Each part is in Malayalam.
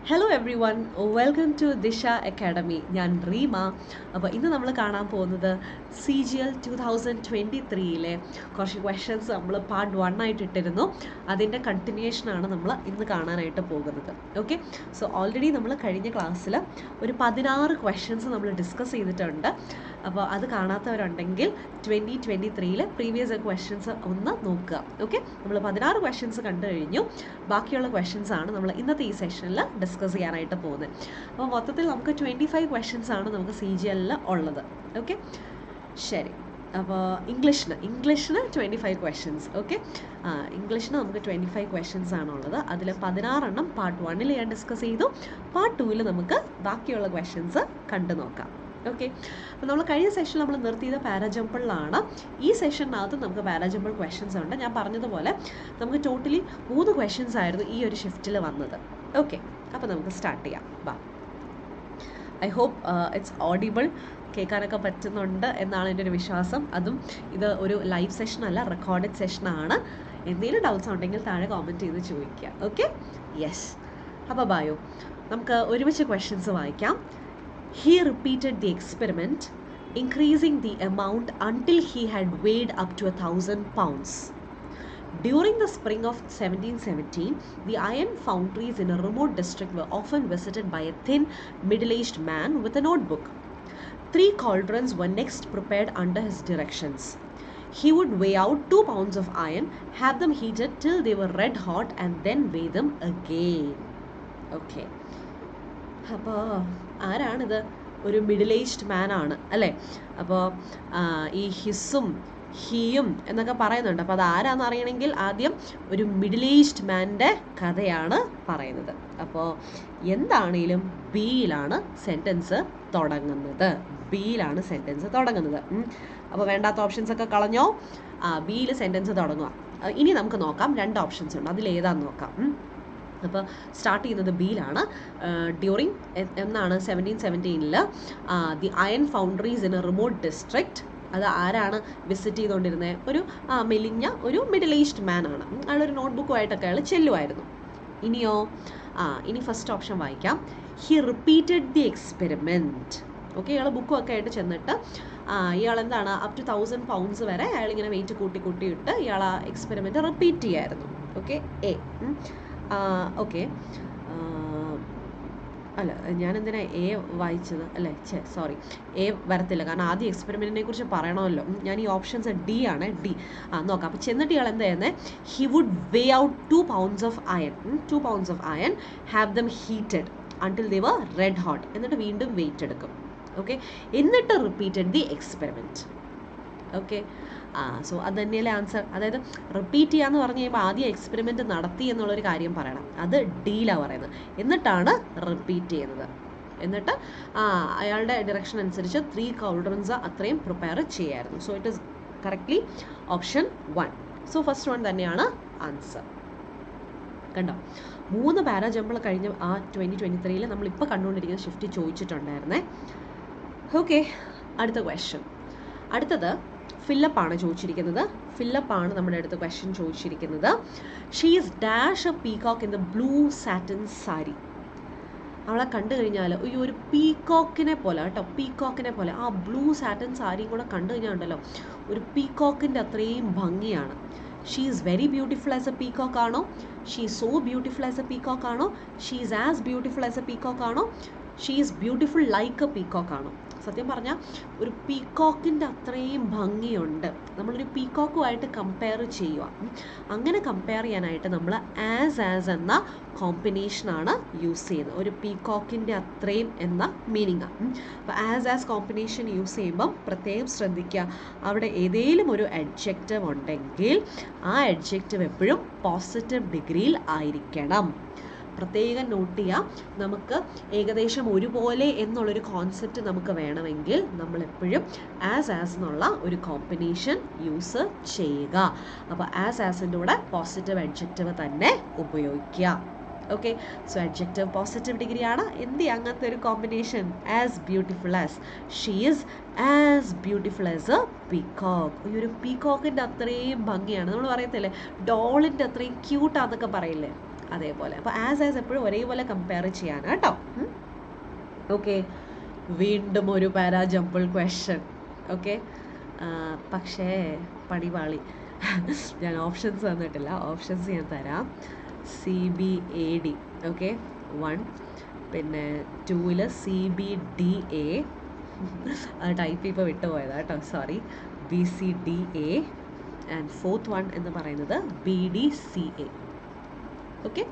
Hello everyone, welcome to Disha academy. ഞാൻ റീമ. അപ്പോൾ ഇന്ന് നമ്മൾ കാണാൻ പോകുന്നത് CGL 2023 കുറച്ച് ക്വസ്റ്റ്യൻസ് നമ്മൾ പാർട്ട് 1 ആയിട്ട് ഇട്ടിരുന്നു. അതിൻ്റെ കണ്ടിന്യൂഷനാണ് നമ്മൾ ഇന്ന് കാണാനായിട്ട് പോകുന്നത്. ഓക്കെ, സോ ഓൾറെഡി നമ്മൾ കഴിഞ്ഞ ക്ലാസ്സിൽ ഒരു 16 ക്വസ്റ്റ്യൻസ് നമ്മൾ ഡിസ്കസ് ചെയ്തിട്ടുണ്ട്. അപ്പോൾ അത് കാണാത്തവരുണ്ടെങ്കിൽ 2023 പ്രീവിയസ് ക്വസ്റ്റ്യൻസ് ഒന്ന് നോക്കുക. ഓക്കെ, നമ്മൾ 16 ക്വസ്റ്റ്യൻസ് കണ്ടു കഴിഞ്ഞു. ബാക്കിയുള്ള ക്വസ്റ്റ്യൻസ് ആണ് നമ്മൾ ഇന്നത്തെ ഈ സെഷനിൽ ഡിസ്കസ് ചെയ്യാനായിട്ട് പോകുന്നത്. അപ്പോൾ മൊത്തത്തിൽ നമുക്ക് 25 ക്വസ്റ്റ്യൻസ് ആണ് നമുക്ക് CGL ഉള്ളത്. ഓക്കെ, ശരി. അപ്പോൾ ഇംഗ്ലീഷിന് 25 ക്വസ്റ്റ്യൻസ്. ഓക്കെ, ഇംഗ്ലീഷിന് നമുക്ക് 25 ക്വസ്റ്റ്യൻസ് ആണുള്ളത്. അതിൽ 16 പാർട്ട് 1 ഞാൻ ഡിസ്കസ് ചെയ്തു. പാർട്ട് 2 നമുക്ക് ബാക്കിയുള്ള ക്വസ്റ്റ്യൻസ് കണ്ടു നോക്കാം. ഓക്കെ, അപ്പോൾ നമ്മൾ കഴിഞ്ഞ സെഷനിൽ നമ്മൾ നിർത്തിയത് പാരാജമ്പിളിലാണ്. ഈ സെഷനകത്ത് നമുക്ക് പാരാജമ്പിൾ ക്വസ്റ്റ്യൻസ് ഉണ്ട്. ഞാൻ പറഞ്ഞതുപോലെ നമുക്ക് ടോട്ടലി 3 ക്വസ്റ്റ്യൻസ് ആയിരുന്നു ഈ ഒരു ഷിഫ്റ്റിൽ വന്നത്. ഓക്കെ, അപ്പോൾ നമുക്ക് സ്റ്റാർട്ട് ചെയ്യാം. ബാ, ഐ ഹോപ്പ് ഇറ്റ്സ് ഓഡിബിൾ, കേൾക്കാനൊക്കെ പറ്റുന്നുണ്ട് എന്നാണ് എൻ്റെ ഒരു വിശ്വാസം. അതും ഇത് ഒരു ലൈവ് സെഷനല്ല, റെക്കോർഡഡ് സെഷനാണ്. എന്തെങ്കിലും ഡൗട്ട്സ് ഉണ്ടെങ്കിൽ താഴെ കോമെൻറ്റ് ചെയ്ത് ചോദിക്കുക. Okay, yes. അപ്പോൾ ബായോ, നമുക്ക് ഒരുമിച്ച് ക്വസ്റ്റ്യൻസ് വായിക്കാം. He repeated the experiment, increasing the amount until he had weighed up to 1,000 pounds. During the spring of 1717, the iron foundries in a remote district were often visited by a thin, middle-aged man with a notebook. 3 cauldrons were next prepared under his directions. He would weigh out 2 pounds of iron, have them heated till they were red hot, and then weigh them again. Okay. അപ്പോൾ ആരാണിത്? ഒരു മിഡിൽ ഏജ്ഡ് മാൻ ആണ് അല്ലേ? അപ്പോൾ ഈ ഹിസ്സും ഹീയും എന്നൊക്കെ പറയുന്നുണ്ട്. അപ്പോൾ അത് ആരാന്ന് അറിയണമെങ്കിൽ ആദ്യം ഒരു മിഡിൽ ഏജ്ഡ് മാൻ്റെ കഥയാണ് പറയുന്നത്. അപ്പോൾ എന്താണേലും ബിയിലാണ് സെൻറ്റൻസ് തുടങ്ങുന്നത്. അപ്പോൾ വേണ്ടാത്ത ഓപ്ഷൻസ് ഒക്കെ കളഞ്ഞോ. ബിയിൽ സെൻറ്റൻസ് തുടങ്ങുക. ഇനി നമുക്ക് നോക്കാം, 2 ഓപ്ഷൻസ് ഉണ്ട്, അതിലേതാന്ന് നോക്കാം. അപ്പോൾ സ്റ്റാർട്ട് ചെയ്യുന്നത് ബിയിലാണ്. ഡ്യൂറിങ് എന്നാണ് 1717 the iron foundries in a remote district. അത് ആരാണ് വിസിറ്റ് ചെയ്തുകൊണ്ടിരുന്നത്? ഒരു മെലിഞ്ഞ ഒരു മിഡിൽ ഏജ്ഡ് മാൻ ആണ്. അയാളൊരു നോട്ട്ബുക്കുമായിട്ടൊക്കെ അയാൾ ചെല്ലുമായിരുന്നു. ഇനിയോ, ഇനി ഫസ്റ്റ് ഓപ്ഷൻ വായിക്കാം. He repeated the experiment. Okay, ഇയാൾ ബുക്കും ഒക്കെ ആയിട്ട് ചെന്നിട്ട് ഇയാൾ എന്താണ് അപ് ടു 1,000 പൗണ്ട്സ് വരെ അയാളിങ്ങനെ വെയിറ്റ് കൂട്ടിയിട്ട് ഇയാൾ ആ എക്സ്പെരിമെൻറ്റ് റിപ്പീറ്റ് ചെയ്യായിരുന്നു. Okay, A. ഓക്കെ, അല്ല, ഞാനെന്തിനാ എ വായിച്ചത്? അല്ലേ, സോറി, എ വരത്തില്ല, കാരണം ആദ്യം എക്സ്പെരിമെൻറ്റിനെ കുറിച്ച് പറയണമല്ലോ. ഞാൻ ഈ ഓപ്ഷൻസ് ഡി ആണ്. ഡി നോക്കാം. അപ്പോൾ ചെന്നിട്ട് ഇയാൾ എന്താ ചെയ്യുന്നത്? He would weigh out 2 pounds of iron, have them heated until they were red hot. എന്നിട്ട് വീണ്ടും വെയിറ്റ് എടുക്കും. ഓക്കെ, എന്നിട്ട് repeated the experiment. Okay, so അത് തന്നെയല്ലേ ആൻസർ. അതായത് റിപ്പീറ്റ് ചെയ്യാന്ന് പറഞ്ഞു കഴിയുമ്പോൾ ആദ്യം എക്സ്പെരിമെൻറ്റ് നടത്തി എന്നുള്ളൊരു കാര്യം പറയണം. അത് ഡീലാണ് പറയുന്നത്. എന്നിട്ടാണ് റിപ്പീറ്റ് ചെയ്യുന്നത്. എന്നിട്ട് അയാളുടെ ഡിറക്ഷൻ അനുസരിച്ച് 3 cauldrons അത്രയും പ്രിപ്പയർ ചെയ്യായിരുന്നു. So it is correctly option 1. So first 1 തന്നെയാണ് ആൻസർ. കണ്ടോ, 3 പാരാജമ്പിൾ കഴിഞ്ഞ ആ 2023 നമ്മളിപ്പോൾ കണ്ടുകൊണ്ടിരിക്കുന്ന ഷിഫ്റ്റ് ചോദിച്ചിട്ടുണ്ടായിരുന്നേ. ഓക്കെ, അടുത്ത ക്വസ്റ്റ്യൻ. അടുത്തത് ഫില്ലപ്പാണ് ചോദിച്ചിരിക്കുന്നത്. ഫില്ലപ്പാണ് നമ്മുടെ അടുത്ത ക്വസ്റ്റ്യൻ ചോദിച്ചിരിക്കുന്നത്. She is dash A peacock in the blue satin sari. അവളെ കണ്ടു കഴിഞ്ഞാൽ ഒരു പീകോക്കിനെ പോലെ കേട്ടോ, പീകോക്കിനെ പോലെ. ആ ബ്ലൂ സാറ്റിൻ സാരിയും കൂടെ കണ്ടു കഴിഞ്ഞാൽ ഉണ്ടല്ലോ, ഒരു പീകോക്കിൻ്റെ അത്രയും ഭംഗിയാണ്. She is very beautiful as a peacock ആണോ? She is so beautiful as a peacock ആണോ? She is as beautiful as a peacock ആണോ? She is beautiful like a peacock ആണോ? സത്യം പറഞ്ഞാൽ ഒരു പീകോക്കിൻ്റെ അത്രയും ഭംഗിയുണ്ട്. നമ്മളൊരു പീകോക്കുമായിട്ട് കമ്പയർ ചെയ്യുക. അങ്ങനെ കമ്പയർ ചെയ്യാനായിട്ട് നമ്മൾ ആസ് എന്ന കോമ്പിനേഷനാണ് യൂസ് ചെയ്യുന്നത്. ഒരു പീകോക്കിൻ്റെ അത്രയും എന്ന മീനിങ്. അപ്പോൾ ആസ് കോമ്പിനേഷൻ യൂസ് ചെയ്യുമ്പം പ്രത്യേകം ശ്രദ്ധിക്കുക, അവിടെ ഏതെങ്കിലും ഒരു അഡ്ജക്റ്റീവ് ഉണ്ടെങ്കിൽ ആ അഡ്ജക്റ്റീവ് എപ്പോഴും പോസിറ്റീവ് ഡിഗ്രിയിൽ ആയിരിക്കണം. പ്രത്യേകം നോട്ട് ചെയ്യുക. നമുക്ക് ഏകദേശം ഒരുപോലെ എന്നുള്ളൊരു കോൺസെപ്റ്റ് നമുക്ക് വേണമെങ്കിൽ നമ്മളെപ്പോഴും ആസ് എന്നുള്ള ഒരു കോമ്പിനേഷൻ യൂസ് ചെയ്യുക. അപ്പോൾ ആസിൻ്റെ കൂടെ പോസിറ്റീവ് അഡ്ജക്റ്റീവ് തന്നെ ഉപയോഗിക്കുക. ഓക്കെ, സോ അഡ്ജക്റ്റീവ് പോസിറ്റീവ് ഡിഗ്രിയാണ്. എന്ത് അങ്ങനത്തെ ഒരു combination? As beautiful as. She is as beautiful as a peacock. ഈ ഒരു പീകോക്കിൻ്റെ അത്രയും ഭംഗിയാണ്. നമ്മൾ പറയത്തില്ലേ, ഡോളിൻ്റെ അത്രയും ക്യൂട്ടാന്നൊക്കെ പറയില്ലേ? അതേപോലെ. അപ്പോൾ ആസ് എപ്പോഴും ഒരേപോലെ കമ്പയർ ചെയ്യാൻ കേട്ടോ. ഓക്കെ, വീണ്ടും ഒരു പാരാജമ്പിൾ ക്വസ്റ്റ്യൻ. ഓക്കെ, പക്ഷേ പണിപാളി. ഞാൻ ഓപ്ഷൻസ് തന്നിട്ടില്ല, ഓപ്ഷൻസ് ഞാൻ തരാം. CBAD, ഓക്കെ 1, പിന്നെ 2ൽ CBDA, ടൈപ്പ് ഇപ്പോൾ വിട്ടുപോയതാണ് കേട്ടോ, sorry, BCDA, and 4th one എന്ന് പറയുന്നത് BDCA. ഓക്കെ,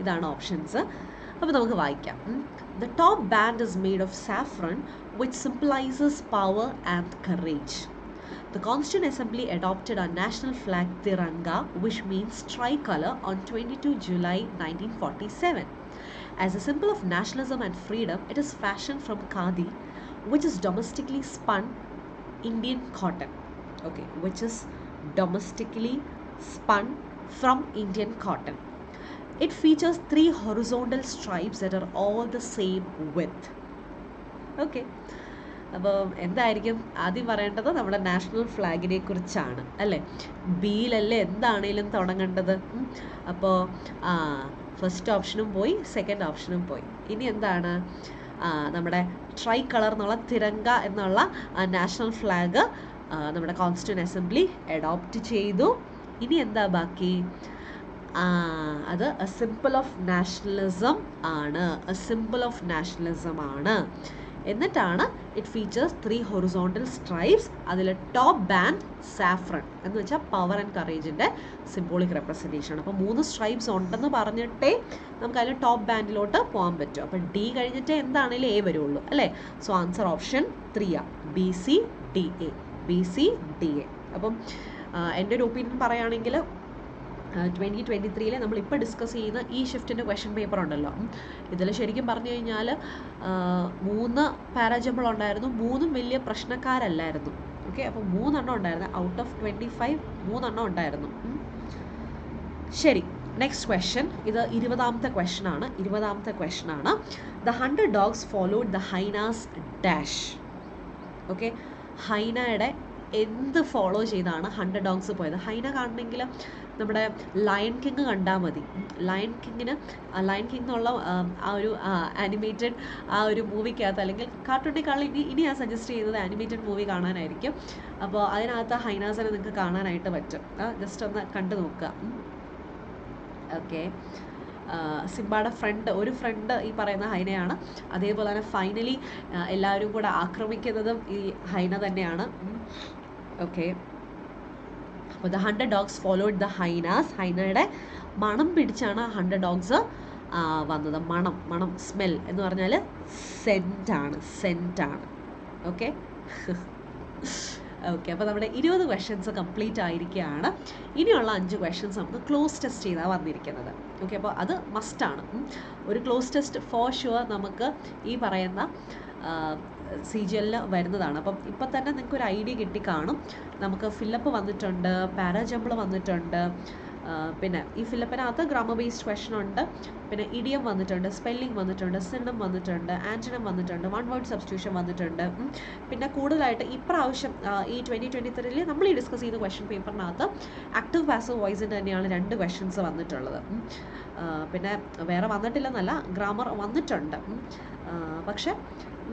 ഇതാണ് ഓപ്ഷൻസ്. അപ്പോൾ നമുക്ക് വായിക്കാം. The top band is made of saffron, which symbolizes power and courage. The Constituent Assembly adopted our national flag Tiranga, which means tricolor, on 22 July 1947. As a symbol of nationalism and freedom, it is fashioned from khadi, which is domestically spun Indian cotton. Okay, which is domestically spun from Indian cotton. It features 3 horizontal stripes that are all the same width. Okay. അപ്പോൾ എന്തായിരിക്കും ആദ്യം പറയേണ്ടത്? നമ്മുടെ നാഷണൽ ഫ്ലാഗിനെ കുറിച്ചാണ് അല്ലേ. ബിയിലല്ലേ എന്താണേലും തുടങ്ങേണ്ടത്. അപ്പോൾ ഫസ്റ്റ് ഓപ്ഷനും പോയി, സെക്കൻഡ് ഓപ്ഷനും പോയി. ഇനി എന്താണ്? നമ്മുടെ ട്രൈ കളർ എന്നുള്ള തിരങ്ക എന്നുള്ള നാഷണൽ ഫ്ലാഗ് നമ്മുടെ കോൺസ്റ്റിറ്റ്യൂന്റ് അസംബ്ലി അഡോപ്റ്റ് ചെയ്തു. ഇനി എന്താ ബാക്കി? അത് എ സിമ്പിൾ ഓഫ് നാഷണലിസം ആണ്, എ സിമ്പിൾ ഓഫ് നാഷണലിസം ആണ്. എന്നിട്ടാണ് ഇറ്റ് ഫീച്ചേഴ്സ് 3 ഹൊറിസോണ്ടൽ സ്ട്രൈപ്സ്. അതിൽ ടോപ്പ് ബാൻഡ് സാഫ്രൺ എന്ന് വെച്ചാൽ പവർ ആൻഡ് കറേജിൻ്റെ സിംബോളിക് റെപ്രസെൻറ്റേഷൻ ആണ്. അപ്പോൾ 3 സ്ട്രൈപ്സ് ഉണ്ടെന്ന് പറഞ്ഞിട്ടേ നമുക്ക് അതിൽ ടോപ്പ് ബാൻഡിലോട്ട് പോകാൻ പറ്റും. അപ്പോൾ ഡി കഴിഞ്ഞിട്ടേ എന്താണെങ്കിലും എ വരുള്ളൂ അല്ലേ. സോ ആൻസർ ഓപ്ഷൻ 3 ആ, BCDA. BCDA. അപ്പം എൻ്റെ ഒരു ഒപ്പീനിയൻ പറയുകയാണെങ്കിൽ 2023 നമ്മളിപ്പോൾ ഡിസ്കസ് ചെയ്യുന്ന ഈ ഷിഫ്റ്റിൻ്റെ ക്വസ്റ്റ്യൻ പേപ്പർ ഉണ്ടല്ലോ, ഇതിൽ ശരിക്കും പറഞ്ഞു കഴിഞ്ഞാൽ 3 പാരാജമ്പിൾ ഉണ്ടായിരുന്നു. 3ഉം വലിയ പ്രശ്നക്കാരല്ലായിരുന്നു. ഓക്കെ, അപ്പോൾ 3 എണ്ണം ഉണ്ടായിരുന്നു. ഔട്ട് ഓഫ് 25 3 എണ്ണം ഉണ്ടായിരുന്നു. ശരി, നെക്സ്റ്റ് ക്വസ്റ്റ്യൻ. ഇത് 20ാമത്തെ ക്വസ്റ്റ്യൻ ആണ്. 20ാമത്തെ ക്വസ്റ്റ്യൻ ആണ്. The 100 dogs followed the hyenas dash. Okay, ഹൈനയുടെ എന്ത് ഫോളോ ചെയ്താണ് 100 dogs പോയത്? ഹൈന കാണണമെങ്കിൽ നമ്മുടെ ലയൺ കിങ് കണ്ടാൽ മതി. ലയൺ കിങ് എന്നുള്ള ആ ഒരു ആനിമേറ്റഡ് ആ ഒരു മൂവിക്കകത്ത്, അല്ലെങ്കിൽ കാർട്ടൂണിനേക്കാൾ ഇനി ഞാൻ സജസ്റ്റ് ചെയ്യുന്നത് ആനിമേറ്റഡ് മൂവി കാണാനായിരിക്കും. അപ്പോൾ അതിനകത്ത് ഹൈനാസിനെ നിങ്ങൾക്ക് കാണാനായിട്ട് പറ്റും. ജസ്റ്റ് ഒന്ന് കണ്ടു നോക്കുക. ഓക്കെ, സിംബയുടെ ഒരു ഫ്രണ്ട് ഈ പറയുന്ന ഹൈനയാണ്. അതേപോലെ തന്നെ ഫൈനലി എല്ലാവരും കൂടെ ആക്രമിക്കുന്നതും ഈ ഹൈന തന്നെയാണ്. ഓക്കെ, അപ്പോൾ the 100 dogs followed the hyenas. ഹൈനയുടെ മണം പിടിച്ചാണ് 100 dogs വന്നത്. മണം സ്മെൽ എന്ന് പറഞ്ഞാൽ സെൻറ്റാണ്. ഓക്കെ ഓക്കെ, അപ്പോൾ നമ്മുടെ 20 ക്വസ്റ്റ്യൻസ് കംപ്ലീറ്റ് ആയിരിക്കുകയാണ്. ഇനിയുള്ള 5 ക്വസ്റ്റ്യൻസ് നമുക്ക് ക്ലോസ് ടെസ്റ്റ് ചെയ്താണ് വന്നിരിക്കുന്നത്. ഓക്കെ, അപ്പോൾ അത് മസ്റ്റാണ്. ഒരു ക്ലോസ് ടെസ്റ്റ് ഫോർ ഷുവർ നമുക്ക് ഈ പറയുന്ന CGL വരുന്നതാണ്. അപ്പം ഇപ്പം തന്നെ നിങ്ങൾക്ക് ഒരു ഐഡിയ കിട്ടിക്കാണും. നമുക്ക് ഫില്ലപ്പ് വന്നിട്ടുണ്ട്, പാരാജമ്പിൾ വന്നിട്ടുണ്ട്, പിന്നെ ഈ ഫില്ലപ്പിനകത്ത് ഗ്രാമർ ബേസ്ഡ് ക്വസ്റ്റൻ ഉണ്ട്, പിന്നെ ഇഡിയം വന്നിട്ടുണ്ട്, സ്പെല്ലിംഗ് വന്നിട്ടുണ്ട്, സിനം വന്നിട്ടുണ്ട്, ആൻറ്റണം വന്നിട്ടുണ്ട്, 1 word സബ്സ്റ്റിറ്റ്യൂഷൻ വന്നിട്ടുണ്ട്. പിന്നെ കൂടുതലായിട്ട് ഇപ്രാവശ്യം ഈ 2023 നമ്മൾ ഈ ഡിസ്കസ് ചെയ്ത ക്വസ്റ്റൻ പേപ്പറിനകത്ത് ആക്റ്റീവ് പാസീവ് വോയിസിൻ്റെ തന്നെയാണ് 2 ക്വസ്റ്റൻസ് വന്നിട്ടുള്ളത്. പിന്നെ വേറെ വന്നിട്ടില്ലെന്നല്ല, ഗ്രാമർ വന്നിട്ടുണ്ട്. പക്ഷെ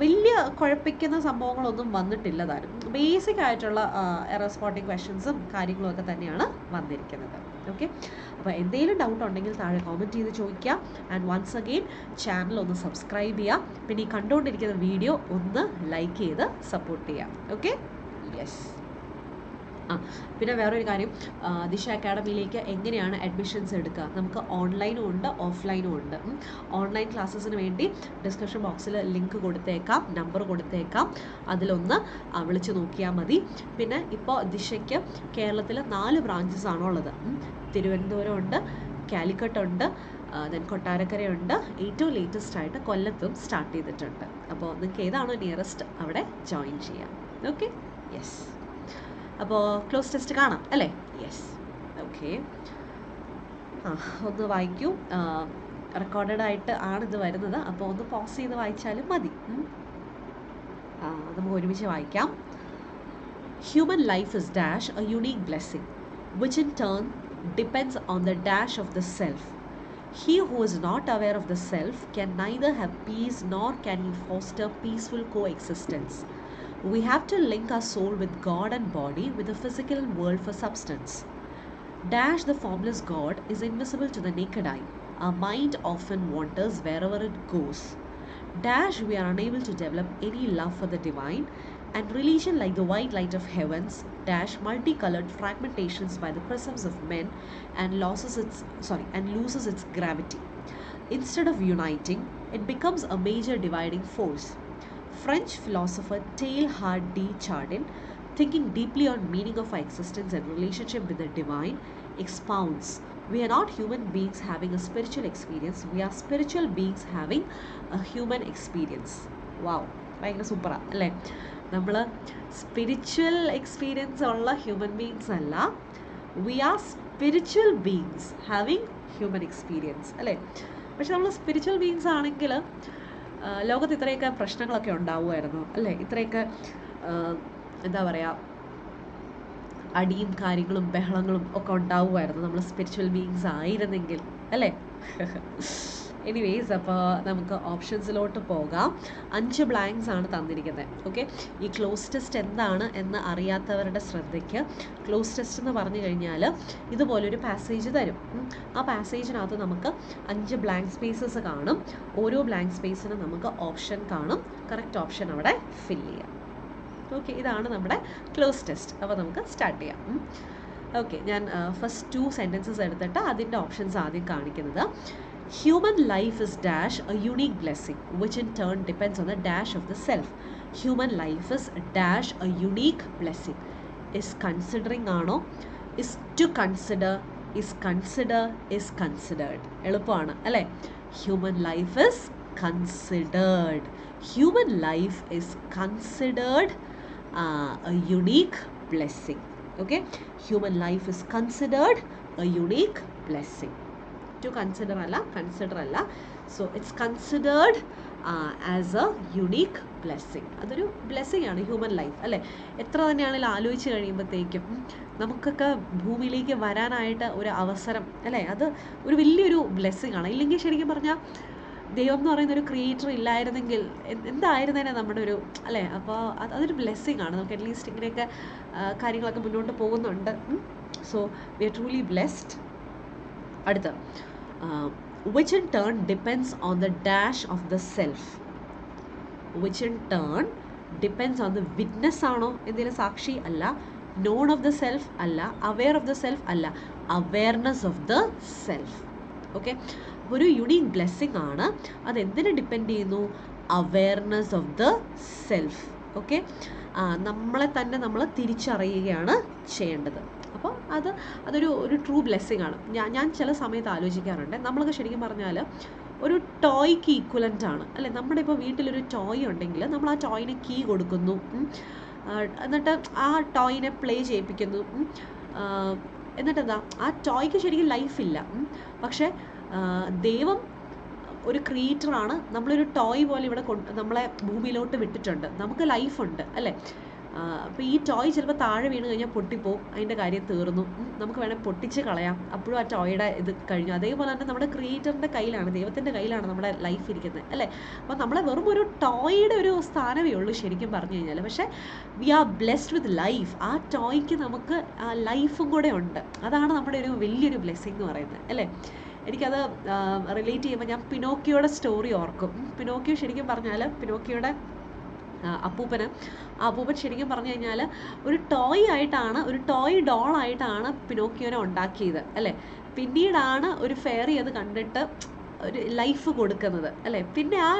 വലിയ കുഴപ്പിക്കുന്ന സംഭവങ്ങളൊന്നും വന്നിട്ടില്ല താനും. ബേസിക് ആയിട്ടുള്ള എറർ സ്പോട്ടിംഗ് ക്വസ്റ്റൻസും കാര്യങ്ങളും ഒക്കെ തന്നെയാണ് വന്നിരിക്കുന്നത്. ഓക്കെ, അപ്പോൾ എന്തെങ്കിലും ഡൗട്ട് ഉണ്ടെങ്കിൽ താഴെ കോമെൻറ്റ് ചെയ്ത് ചോദിക്കാം. ആൻഡ് വൺസ് അഗെയിൻ ചാനൽ ഒന്ന് സബ്സ്ക്രൈബ് ചെയ്യാം. പിന്നെ ഈ കണ്ടുകൊണ്ടിരിക്കുന്ന വീഡിയോ ഒന്ന് ലൈക്ക് ചെയ്ത് സപ്പോർട്ട് ചെയ്യാം. Okay, yes. പിന്നെ വേറൊരു കാര്യം, ദിശ അക്കാഡമിയിലേക്ക് എങ്ങനെയാണ് അഡ്മിഷൻസ് എടുക്കുക? നമുക്ക് ഓൺലൈനും ഉണ്ട്, ഓഫ്ലൈനും ഉണ്ട്. ഓൺലൈൻ ക്ലാസ്സസിന് വേണ്ടി ഡിസ്ക്രിപ്ഷൻ ബോക്സിൽ ലിങ്ക് കൊടുത്തേക്കാം, നമ്പർ കൊടുത്തേക്കാം, അതിലൊന്ന് വിളിച്ച് നോക്കിയാൽ മതി. പിന്നെ ഇപ്പോൾ ദിശയ്ക്ക് കേരളത്തിൽ 4 ബ്രാഞ്ചസ് ആണുള്ളത്. തിരുവനന്തപുരം ഉണ്ട്, കാലിക്കട്ട് ഉണ്ട്, ദെൻ കൊട്ടാരക്കരയുണ്ട്, ഏറ്റവും ലേറ്റസ്റ്റ് ആയിട്ട് കൊല്ലത്തും സ്റ്റാർട്ട് ചെയ്തിട്ടുണ്ട്. അപ്പോൾ നിങ്ങൾക്ക് ഏതാണോ നിയറസ്റ്റ് അവിടെ ജോയിൻ ചെയ്യാം. Okay, yes. അപ്പോൾ ക്ലോസ് ടെസ്റ്റ് കാണാം അല്ലേ? യെസ്. ഓക്കെ, ഒന്ന് വായിക്കൂ. റെക്കോർഡഡ് ആയിട്ട് ആണിത് വരുന്നത്, അപ്പോൾ ഒന്ന് പോസ് ചെയ്ത് വായിച്ചാലും മതി. നമുക്ക് ഒരുമിച്ച് വായിക്കാം. Human life is dash A unique blessing which in turn depends on the dash of the self. He who is not aware of the self can neither have peace nor can he foster peaceful coexistence. We have to link our soul with God and body with the physical world for substance. Dash the formless God is invisible to the naked eye. Our mind often wanders wherever it goes. Dash we are unable to develop any love for the divine, and religion, like the white light of heavens, dash multicolored fragmentations by the presence of men and loses its gravity. Instead of uniting, it becomes a major dividing force. French philosopher Teilhard de Chardin, thinking deeply on meaning of our existence and relationship with the divine, expounds, we are not human beings having a spiritual experience, we are spiritual beings having a human experience. Wow, ഭയങ്കര സൂപ്പറാ അല്ലേ? നമ്മൾ സ്പിരിച്വൽ എക്സ്പീരിയൻസ് ഉള്ള ഹ്യൂമൻ ബീങ്സ് അല്ല, we are spiritual beings having human experience അല്ലേ? പക്ഷെ നമ്മൾ സ്പിരിച്വൽ ബീങ്സ് ആണെങ്കിൽ ലോകത്ത് ഇത്രയൊക്കെ പ്രശ്നങ്ങളൊക്കെ ഉണ്ടാവുമായിരുന്നു അല്ലേ? ഇത്രയൊക്കെ എന്താ പറയുക, അടിയും കാര്യങ്ങളും ബഹളങ്ങളും ഒക്കെ ഉണ്ടാവുമായിരുന്നു നമ്മൾ സ്പിരിച്വൽ ബീങ്സ് ആയിരുന്നെങ്കിൽ അല്ലേ? എനിവേസ്, അപ്പോൾ നമുക്ക് ഓപ്ഷൻസിലോട്ട് പോകാം. 5 ബ്ലാങ്ക്സ് ആണ് തന്നിരിക്കുന്നത്. ഓക്കെ, ഈ ക്ലോസ് ടെസ്റ്റ് എന്താണ് എന്ന് അറിയാത്തവരുടെ ശ്രദ്ധയ്ക്ക്, ക്ലോസ് ടെസ്റ്റ് എന്ന് പറഞ്ഞു കഴിഞ്ഞാൽ ഇതുപോലൊരു പാസേജ് തരും. ആ പാസേജിനകത്ത് നമുക്ക് 5 ബ്ലാങ്ക് സ്പേസസ് കാണും. ഓരോ ബ്ലാങ്ക് സ്പേസിനും നമുക്ക് ഓപ്ഷൻ കാണും. കറക്റ്റ് ഓപ്ഷൻ അവിടെ ഫില്ല് ചെയ്യാം. ഓക്കെ, ഇതാണ് നമ്മുടെ ക്ലോസ് ടെസ്റ്റ്. അപ്പോൾ നമുക്ക് സ്റ്റാർട്ട് ചെയ്യാം. ഓക്കെ, ഞാൻ ഫസ്റ്റ് 2 സെൻറ്റൻസസ് എടുത്തിട്ട് അതിൻ്റെ ഓപ്ഷൻസ് ആദ്യം കാണിക്കുന്നത്. Human life is dash a unique blessing, which in turn depends on the dash of the self. Human life is dash a unique blessing. Is considering ആണോ? Is to consider, is consider, is considered. എളുപ്പമാണ് അല്ലേ? Human life is considered. Human life is considered a unique blessing. Okay? Human life is considered a unique blessing. To consider അല്ല, കൺസിഡർ അല്ല. So it's considered as A unique blessing. അതൊരു ബ്ലെസ്സിങ് ആണ് ഹ്യൂമൻ ലൈഫ് അല്ലേ? എത്ര തന്നെയാണെങ്കിലും ആലോചിച്ച് കഴിയുമ്പോഴത്തേക്കും നമുക്കൊക്കെ ഭൂമിയിലേക്ക് വരാനായിട്ട് ഒരു അവസരം അല്ലേ? അത് ഒരു വലിയൊരു ബ്ലെസ്സിങ് ആണ്. ഇല്ലെങ്കിൽ ശരിക്കും പറഞ്ഞാൽ ദൈവം എന്ന് പറയുന്ന ഒരു ക്രിയേറ്റർ ഇല്ലായിരുന്നെങ്കിൽ എന്തായിരുന്നേനെ നമ്മുടെ ഒരു അല്ലേ? അപ്പോൾ അതൊരു ബ്ലെസ്സിങ് ആണ്. നമുക്ക് അറ്റ്ലീസ്റ്റ് ഇങ്ങനെയൊക്കെ കാര്യങ്ങളൊക്കെ മുന്നോട്ട് പോകുന്നുണ്ട്. So we R truly blessed. അടുത്ത, which in turn depends on the dash of the self. Which in turn depends on the witness ആണോ? എന്തെങ്കിലും സാക്ഷി അല്ല. known of the self അല്ല. aware of the self അല്ല. awareness of the self. Okay, ഒരു യുണീക്ക് ബ്ലെസ്സിങ് ആണ്. അതെന്തിനെ ഡിപ്പെൻഡ് ചെയ്യുന്നു? Awareness of the self. Okay, നമ്മളെ തന്നെ നമ്മൾ തിരിച്ചറിയുകയാണ് ചെയ്യേണ്ടത്. അപ്പോൾ അതൊരു ട്രൂ ബ്ലെസ്സിങ് ആണ്. ഞാൻ ചില സമയത്ത് ആലോചിക്കാറുണ്ട്, നമ്മളൊക്കെ ശരിക്കും പറഞ്ഞാൽ ഒരു ടോയ്ക്ക് ഈക്വലൻ്റ് ആണ് അല്ലേ? നമ്മുടെ ഇപ്പോൾ വീട്ടിലൊരു ടോയ് ഉണ്ടെങ്കിൽ നമ്മൾ ആ ടോയിന് കീ കൊടുക്കുന്നു, എന്നിട്ട് ആ ടോയിനെ പ്ലേ ചെയ്യിപ്പിക്കുന്നു. എന്നിട്ട് എന്താ, ആ ടോയ്ക്ക് ശരിക്കും ലൈഫില്ല. പക്ഷേ ദൈവം ഒരു ക്രിയേറ്ററാണ്. നമ്മളൊരു ടോയ് പോലെ ഇവിടെ നമ്മളെ ഭൂമിയിലോട്ട് വിട്ടിട്ടുണ്ട്. നമുക്ക് ലൈഫുണ്ട് അല്ലേ? അപ്പോൾ ഈ ടോയ് ചിലപ്പോൾ താഴെ വീണ് കഴിഞ്ഞാൽ പൊട്ടിപ്പോവും, അതിൻ്റെ കാര്യം തീർന്നു. നമുക്ക് വേണേൽ പൊട്ടിച്ച് കളയാം, അപ്പോഴും ആ ടോയുടെ ഇത് കഴിഞ്ഞു. അതേപോലെ തന്നെ നമ്മുടെ ക്രിയേറ്ററിൻ്റെ കയ്യിലാണ്, ദൈവത്തിൻ്റെ കയ്യിലാണ് നമ്മുടെ ലൈഫ് ഇരിക്കുന്നത് അല്ലേ? അപ്പോൾ നമ്മളെ വെറും ഒരു ടോയുടെ ഒരു സ്ഥാനമേ ഉള്ളൂ ശരിക്കും പറഞ്ഞു കഴിഞ്ഞാൽ. പക്ഷേ we are blessed with life. ആ ടോയ്ക്ക് നമുക്ക് ആ ലൈഫും കൂടെ ഉണ്ട്. അതാണ് നമ്മുടെ ഒരു വലിയൊരു ബ്ലെസ്സിങ് എന്ന് പറയുന്നത് അല്ലേ? എനിക്കത് റിലേറ്റ് ചെയ്യുമ്പോൾ ഞാൻ പിനോക്കിയോയുടെ സ്റ്റോറി ഓർക്കും. പിനോക്കിയോ ശരിക്കും പറഞ്ഞാൽ പിനോക്കിയോയുടെ അപ്പൂപ്പൻ ശരിക്കും പറഞ്ഞു കഴിഞ്ഞാൽ ഒരു ടോയ് ആയിട്ടാണ്, ഒരു ടോയ് ഡോളായിട്ടാണ് പിനോക്കിയോനെ ഉണ്ടാക്കിയത് അല്ലേ? പിന്നീടാണ് ഒരു ഫെയറി അത് കണ്ടിട്ട് ഒരു ലൈഫ് കൊടുക്കുന്നത് അല്ലേ? പിന്നെ ആ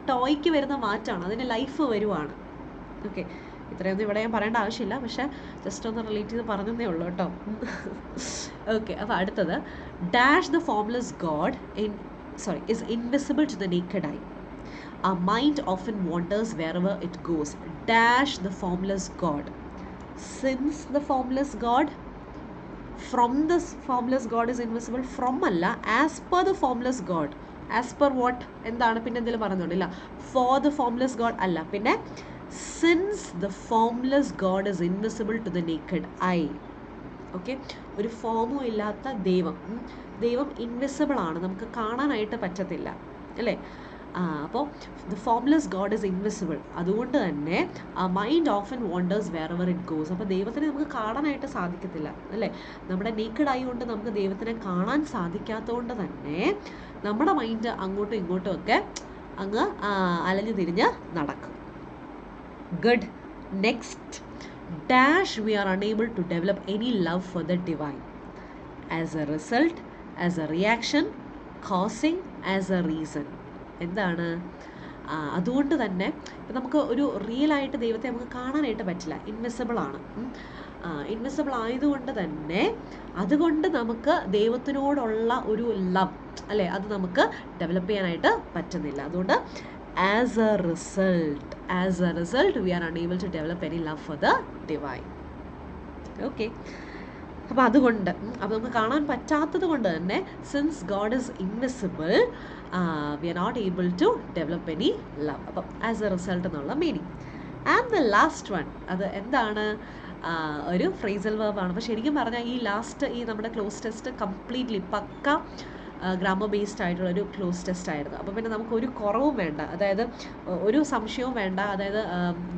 ടോയ്ക്ക് വരുന്ന മാറ്റമാണ്, അതിന് ലൈഫ് വരുവാണ്. ഓക്കെ, ഇത്രയൊന്നും ഇവിടെ ഞാൻ പറയേണ്ട ആവശ്യമില്ല, പക്ഷേ ജസ്റ്റ് ഒന്ന് റിലേറ്റ് ചെയ്ത് പറഞ്ഞതേ ഉള്ളൂ കേട്ടോ. ഓക്കെ, അപ്പോൾ അടുത്തത്, dash the formless God is invisible to the naked eye. Our mind often wanders wherever it goes. Dash the formless God. Since the formless God, from the formless God is invisible. From alla, as per the formless God. As per what? എന്താണ് പിന്നെ എന്തെങ്കിലും പറയുന്നുണ്ടല്ല? For the formless God അല്ല, പിന്നെ since the formless God is invisible to the naked eye. Okay, ഒരു ഫോമും ഇല്ലാത്ത ദൈവം. ദൈവം ഇൻവിസിബിൾ ആണ്, നമുക്ക് കാണാനായിട്ട് പറ്റത്തില്ല അല്ലേ. അപ്പോൾ the formless god is invisible. അതുകൊണ്ട് തന്നെ mind often wanders wherever it goes. അപ്പോൾ ദൈവത്തിനെ നമുക്ക് കാണാനായിട്ട് സാധിക്കത്തില്ല അല്ലേ. നമ്മുടെ നേക്കഡ് ആയി കൊണ്ട് നമുക്ക് ദൈവത്തിനെ കാണാൻ സാധിക്കാത്തതുകൊണ്ട് തന്നെ നമ്മുടെ മൈൻഡ് അങ്ങോട്ടും ഇങ്ങോട്ടും ഒക്കെ അങ്ങ് അലഞ്ഞു തിരിഞ്ഞ് നടക്കും. Good. Next, dash we are unable to develop any love for the divine as a result, as a reaction, causing, as a reason. എന്താണ്? അതുകൊണ്ട് തന്നെ ഇപ്പം നമുക്ക് ഒരു റിയലായിട്ട് ദൈവത്തെ നമുക്ക് കാണാനായിട്ട് പറ്റില്ല, ഇൻവിസിബിൾ ആണ്. ഇൻവിസിബിൾ ആയതുകൊണ്ട് തന്നെ അതുകൊണ്ട് നമുക്ക് ദൈവത്തിനോടുള്ള ഒരു ലവ് അല്ലേ, അത് നമുക്ക് ഡെവലപ്പ് ചെയ്യാനായിട്ട് പറ്റുന്നില്ല. അതുകൊണ്ട് as a result we are unable to develop any love for the divine. Okay. അപ്പോൾ അതുകൊണ്ട് അപ്പോൾ നമുക്ക് കാണാൻ പറ്റാത്തത് കൊണ്ട് തന്നെ since god is invisible we are not able to develop any love. അപ്പം ആസ് എ റിസൾട്ട് എന്നുള്ള meaning. And the last one, അത് എന്താണ്? ഒരു ഫ്രേസൽ വെർബാണ്. അപ്പോൾ ശരിക്കും പറഞ്ഞാൽ ഈ ലാസ്റ്റ് ഈ നമ്മുടെ ക്ലോസ് ടെസ്റ്റ് കംപ്ലീറ്റ്ലി പക്ക ഗ്രാമർ ബേസ്ഡ് ആയിട്ടുള്ളൊരു ക്ലോസ് ടെസ്റ്റ് ആയിരുന്നു. അപ്പോൾ പിന്നെ നമുക്കൊരു കുറവും വേണ്ട, അതായത് ഒരു സംശയവും വേണ്ട. അതായത്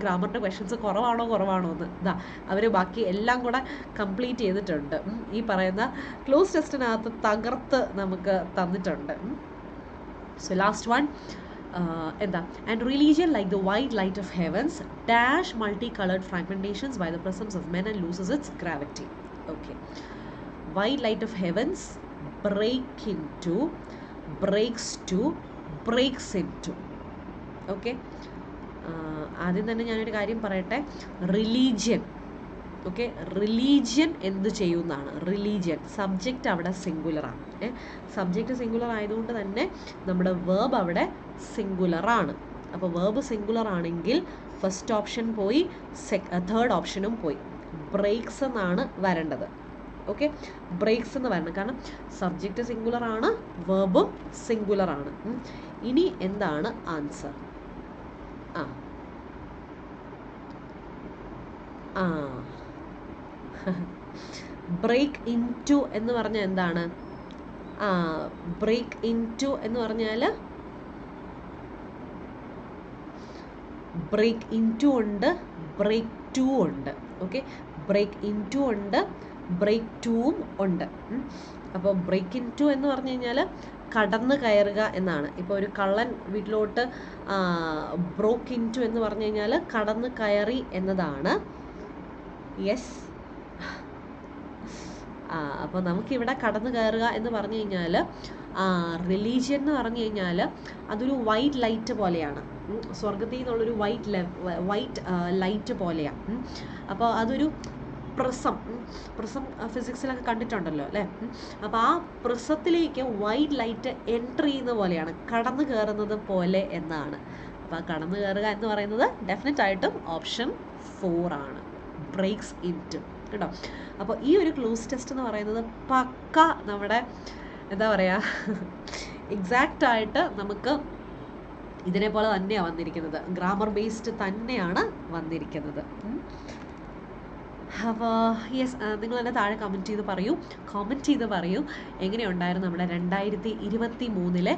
ഗ്രാമറിൻ്റെ ക്വസ്റ്റ്യൻസ് കുറവാണോ എന്ന് അവർ ബാക്കി എല്ലാം കൂടെ കംപ്ലീറ്റ് ചെയ്തിട്ടുണ്ട്. ഈ പറയുന്ന ക്ലോസ് ടെസ്റ്റിനകത്ത് തകർത്ത് നമുക്ക് തന്നിട്ടുണ്ട്. സോ ലാസ്റ്റ് വൺ എന്താ? And religion like the white light of heavens dash multi coloured fragmentations by the presence of men and loses its gravity. Okay. White light of heavens break into, breaks to, breaks into. Okay. ആദ്യം തന്നെ ഞാനൊരു കാര്യം പറയട്ടെ. റിലീജിയൻ, ഓക്കെ, റിലീജിയൻ എന്ത് ചെയ്യുന്നതാണ്? റിലീജിയൻ സബ്ജക്റ്റ് അവിടെ സിംഗുലറാണ്. സബ്ജക്റ്റ് സിംഗുലർ ആയതുകൊണ്ട് തന്നെ നമ്മുടെ വേർബ് അവിടെ സിംഗുലറാണ്. അപ്പോൾ വേർബ് സിംഗുലർ ആണെങ്കിൽ ഫസ്റ്റ് ഓപ്ഷൻ പോയി, തേർഡ് ഓപ്ഷനും പോയി. ബ്രേക്സ് എന്നാണ് വരേണ്ടത്. ഓക്കെ, ബ്രേക്സ് എന്ന് വരണം, കാരണം സബ്ജക്റ്റ് സിംഗുലർ ആണ്, വേർബും സിംഗുലർ ആണ്. ഇനി എന്താണ് ആൻസർ? ബ്രേക്ക് ഇൻ ടു എന്ന് പറഞ്ഞാൽ എന്താണ്? ബ്രേക്ക് ഇൻ ടു എന്ന് പറഞ്ഞാൽ ബ്രേക്ക് ഇൻ ടു ഉണ്ട്, ബ്രേക്ക് ടു ഉണ്ട്. ഓക്കെ, ബ്രേക്ക് ഇൻ ടു ഉണ്ട്, ബ്രേക്ക് ടൂവും ഉണ്ട്. അപ്പോൾ ബ്രേക്ക് ഇൻ ടു എന്ന് പറഞ്ഞു കഴിഞ്ഞാൽ കടന്ന് കയറുക എന്നാണ്. ഇപ്പോൾ ഒരു കള്ളൻ വീട്ടിലോട്ട് ബ്രോക്ക് ഇൻ ടു എന്ന് പറഞ്ഞു കഴിഞ്ഞാൽ കടന്ന് കയറി എന്നതാണ്. യെസ്. അപ്പോൾ നമുക്കിവിടെ കടന്നു കയറുക എന്ന് പറഞ്ഞു കഴിഞ്ഞാൽ റിലീജിയൻ എന്ന് പറഞ്ഞു കഴിഞ്ഞാൽ അതൊരു വൈറ്റ് ലൈറ്റ് പോലെയാണ്. സ്വർഗത്തിൽ നിന്നുള്ളൊരു വൈറ്റ് ലൈറ്റ് പോലെയാണ്. അപ്പോൾ അതൊരു പ്രിസം ഫിസിക്സിലൊക്കെ കണ്ടിട്ടുണ്ടല്ലോ അല്ലേ. അപ്പോൾ ആ പ്രിസത്തിലേക്ക് വൈറ്റ് ലൈറ്റ് എൻട്രി ചെയ്യുന്ന പോലെയാണ്, കടന്നു കയറുന്നത് പോലെ എന്നാണ്. അപ്പോൾ ആ കടന്നു കയറുക എന്ന് പറയുന്നത് ഡെഫിനറ്റ് ആയിട്ടും ഓപ്ഷൻ 4 ആണ്, ബ്രേക്സ് ഇൻ ടു. കേട്ടോ. അപ്പോൾ ഈ ഒരു ക്ലോസ് ടെസ്റ്റ് എന്ന് പറയുന്നത് പക്ക നമ്മുടെ എന്താ പറയുക, എക്സാക്റ്റ് ആയിട്ട് നമുക്ക് ഇതിനെ പോലെ തന്നെയാണ് വന്നിരിക്കുന്നത്, ഗ്രാമർ ബേസ്ഡ് തന്നെയാണ് വന്നിരിക്കുന്നത്. അപ്പോൾ യെസ്, നിങ്ങൾ തന്നെ താഴെ കമൻറ്റ് ചെയ്ത് പറയൂ എങ്ങനെയുണ്ടായിരുന്നു നമ്മുടെ 2023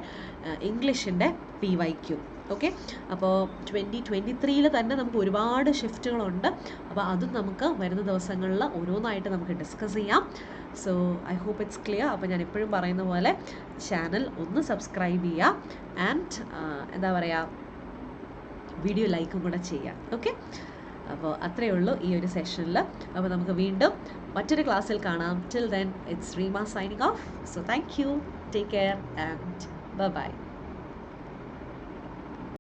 ഇംഗ്ലീഷിൻ്റെ PYQ. ഓക്കെ. അപ്പോൾ 2023 തന്നെ നമുക്ക് ഒരുപാട് ഷിഫ്റ്റുകളുണ്ട്. അപ്പോൾ അതും നമുക്ക് വരുന്ന ദിവസങ്ങളിൽ ഓരോന്നായിട്ട് നമുക്ക് ഡിസ്കസ് ചെയ്യാം. So I hope it's clear. അപ്പോൾ ഞാൻ എപ്പോഴും പറയുന്ന പോലെ ചാനൽ ഒന്ന് സബ്സ്ക്രൈബ് ചെയ്യുക ആൻഡ് എന്താ പറയുക, വീഡിയോ ലൈക്കും കൂടെ ചെയ്യാം. ഓക്കെ. അപ്പോൾ അത്രയേ ഉള്ളൂ ഈ ഒരു സെഷനിൽ. അപ്പോൾ നമുക്ക് വീണ്ടും മറ്റൊരു ക്ലാസ്സിൽ കാണാം. Till then it's Reema signing off. So thank you, take care and by.